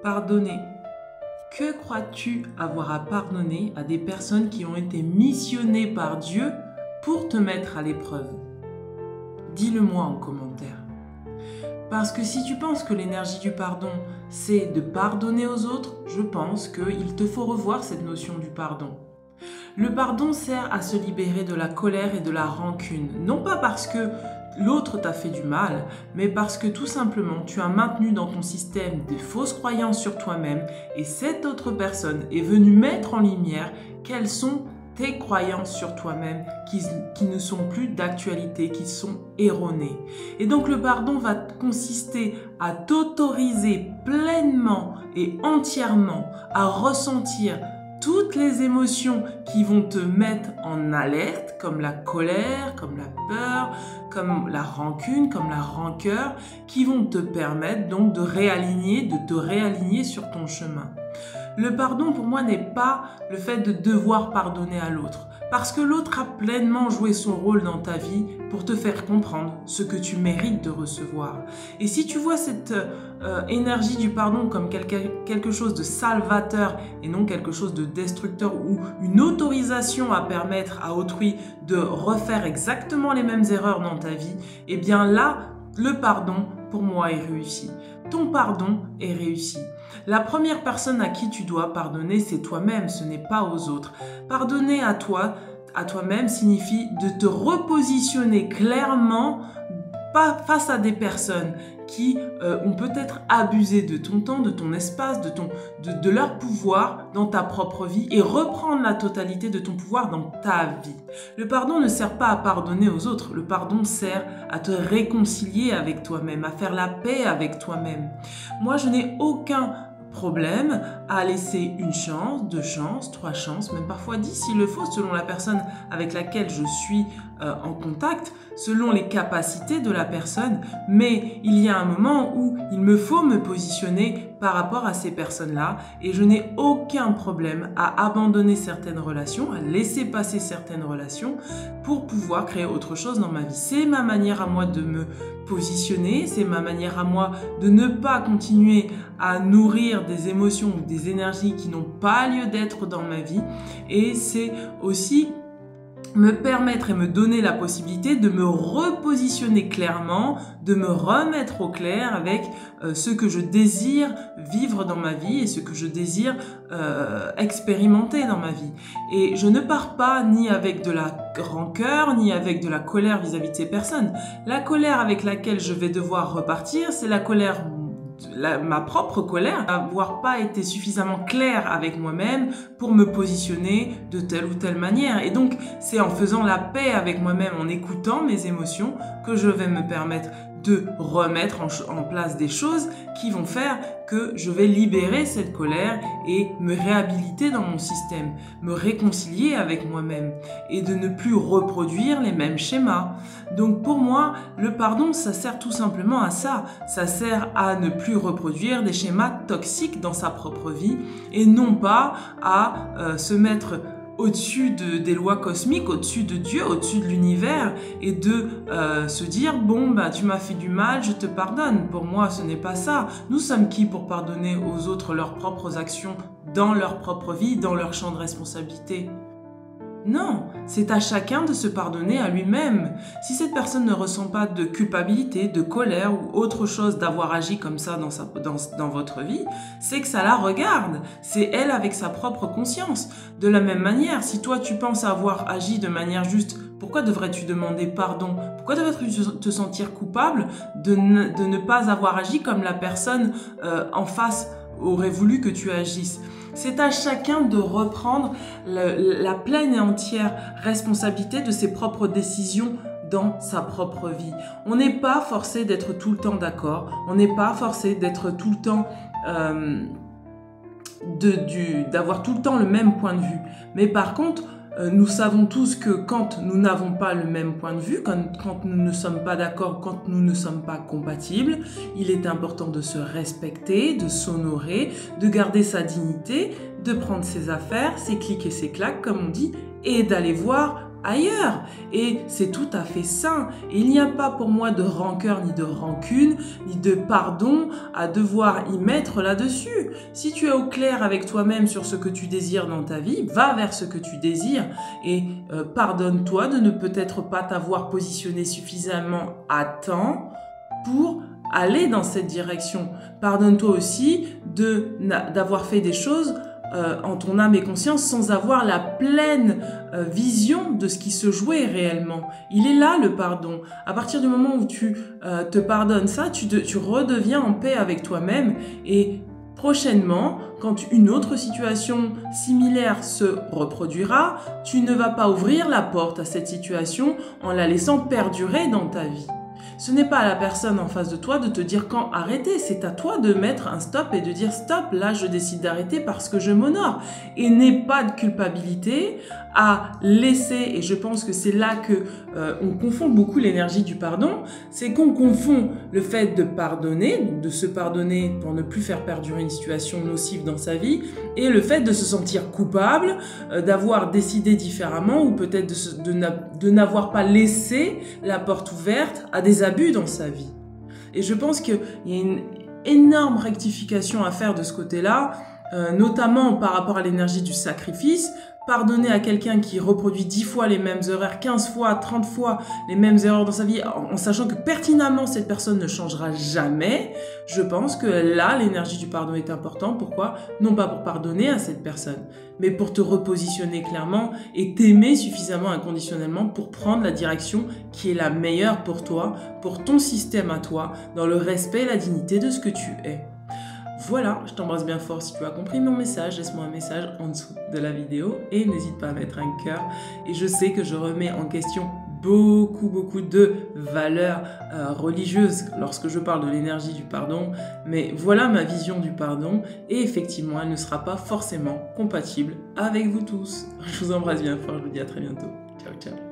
Pardonner. Que crois-tu avoir à pardonner à des personnes qui ont été missionnées par Dieu pour te mettre à l'épreuve? Dis-le-moi en commentaire. Parce que si tu penses que l'énergie du pardon, c'est de pardonner aux autres, je pense qu'il te faut revoir cette notion du pardon. Le pardon sert à se libérer de la colère et de la rancune, non pas parce que l'autre t'a fait du mal, mais parce que tout simplement tu as maintenu dans ton système des fausses croyances sur toi-même et cette autre personne est venue mettre en lumière quelles sont tes croyances sur toi-même qui ne sont plus d'actualité, qui sont erronées. Et donc le pardon va consister à t'autoriser pleinement et entièrement à ressentir toutes les émotions qui vont te mettre en alerte, comme la colère, comme la peur, comme la rancune, comme la rancœur, qui vont te permettre donc de te réaligner sur ton chemin. Le pardon pour moi n'est pas le fait de devoir pardonner à l'autre, parce que l'autre a pleinement joué son rôle dans ta vie pour te faire comprendre ce que tu mérites de recevoir. Et si tu vois cette énergie du pardon comme quelque chose de salvateur et non quelque chose de destructeur ou une autorisation à permettre à autrui de refaire exactement les mêmes erreurs dans ta vie, eh bien là, le pardon pour moi est réussi. Ton pardon est réussi. La première personne à qui tu dois pardonner, c'est toi-même, ce n'est pas aux autres. Pardonner à toi-même signifie de te repositionner clairement face à des personnes qui ont peut-être abusé de ton temps, de ton espace, de leur pouvoir dans ta propre vie et reprendre la totalité de ton pouvoir dans ta vie. Le pardon ne sert pas à pardonner aux autres, le pardon sert à te réconcilier avec toi-même, à faire la paix avec toi-même. Moi, je n'ai aucun problème à laisser une chance, 2 chances, 3 chances, même parfois 10 s'il le faut, selon la personne avec laquelle je suis en contact, selon les capacités de la personne, mais il y a un moment où il me faut me positionner par rapport à ces personnes-là et je n'ai aucun problème à abandonner certaines relations, à laisser passer certaines relations pour pouvoir créer autre chose dans ma vie. C'est ma manière à moi de me positionner, c'est ma manière à moi de ne pas continuer à nourrir des émotions ou des énergies qui n'ont pas lieu d'être dans ma vie et c'est aussi me permettre et me donner la possibilité de me repositionner clairement, de me remettre au clair avec ce que je désire vivre dans ma vie et ce que je désire expérimenter dans ma vie. Et je ne pars pas ni avec de la rancœur, ni avec de la colère vis-à-vis de ces personnes. La colère avec laquelle je vais devoir repartir, c'est la colère ma propre colère, d'avoir pas été suffisamment claire avec moi-même pour me positionner de telle ou telle manière. Et donc, c'est en faisant la paix avec moi-même, en écoutant mes émotions, que je vais me permettre de remettre en place des choses qui vont faire que je vais libérer cette colère et me réhabiliter dans mon système, me réconcilier avec moi-même et de ne plus reproduire les mêmes schémas. Donc pour moi, le pardon, ça sert tout simplement à ça. Ça sert à ne plus reproduire des schémas toxiques dans sa propre vie et non pas à se mettre au-dessus des lois cosmiques, au-dessus de Dieu, au-dessus de l'univers et de se dire bon bah tu m'as fait du mal, je te pardonne. Pour moi ce n'est pas ça. Nous sommes qui pour pardonner aux autres leurs propres actions dans leur propre vie, dans leur champ de responsabilité? Non, c'est à chacun de se pardonner à lui-même. Si cette personne ne ressent pas de culpabilité, de colère ou autre chose d'avoir agi comme ça dans votre vie, c'est que ça la regarde. C'est elle avec sa propre conscience. De la même manière, si toi tu penses avoir agi de manière juste, pourquoi devrais-tu demander pardon? Pourquoi devrais-tu te sentir coupable de ne pas avoir agi comme la personne en face aurait voulu que tu agisses? C'est à chacun de reprendre la pleine et entière responsabilité de ses propres décisions dans sa propre vie. On n'est pas forcé d'être tout le temps d'accord, on n'est pas forcé d'être tout le temps d'avoir tout le temps le même point de vue. Mais par contre, nous savons tous que quand nous n'avons pas le même point de vue, quand nous ne sommes pas d'accord, quand nous ne sommes pas compatibles, il est important de se respecter, de s'honorer, de garder sa dignité, de prendre ses affaires, ses clics et ses claques, comme on dit, et d'aller voir ailleurs. Et c'est tout à fait sain. Et il n'y a pas pour moi de rancœur, ni de rancune, ni de pardon à devoir y mettre là-dessus. Si tu es au clair avec toi-même sur ce que tu désires dans ta vie, va vers ce que tu désires et pardonne-toi de ne peut-être pas t'avoir positionné suffisamment à temps pour aller dans cette direction. Pardonne-toi aussi d'avoir fait des choses en ton âme et conscience sans avoir la pleine vision de ce qui se jouait réellement. Il est là le pardon. À partir du moment où tu te pardonnes ça, tu redeviens en paix avec toi-même et prochainement, quand une autre situation similaire se reproduira, tu ne vas pas ouvrir la porte à cette situation en la laissant perdurer dans ta vie. Ce n'est pas à la personne en face de toi de te dire quand arrêter, c'est à toi de mettre un stop et de dire stop, là je décide d'arrêter parce que je m'honore. Et n'aie pas de culpabilité à laisser, et je pense que c'est là que on confond beaucoup l'énergie du pardon, c'est qu'on confond le fait de pardonner, donc de se pardonner pour ne plus faire perdurer une situation nocive dans sa vie, et le fait de se sentir coupable, d'avoir décidé différemment ou peut-être de n'avoir pas laissé la porte ouverte à des abus dans sa vie. Et je pense qu'il y a une énorme rectification à faire de ce côté-là, notamment par rapport à l'énergie du sacrifice. Pardonner à quelqu'un qui reproduit 10 fois les mêmes erreurs, 15 fois, 30 fois les mêmes erreurs dans sa vie, en sachant que pertinemment cette personne ne changera jamais, je pense que là, l'énergie du pardon est importante. Pourquoi? Non pas pour pardonner à cette personne, mais pour te repositionner clairement et t'aimer suffisamment inconditionnellement pour prendre la direction qui est la meilleure pour toi, pour ton système à toi, dans le respect et la dignité de ce que tu es. Voilà, je t'embrasse bien fort. Si tu as compris mon message, laisse-moi un message en dessous de la vidéo et n'hésite pas à mettre un cœur. Et je sais que je remets en question beaucoup de valeurs religieuses lorsque je parle de l'énergie du pardon, mais voilà ma vision du pardon et effectivement, elle ne sera pas forcément compatible avec vous tous. Je vous embrasse bien fort, je vous dis à très bientôt. Ciao, ciao.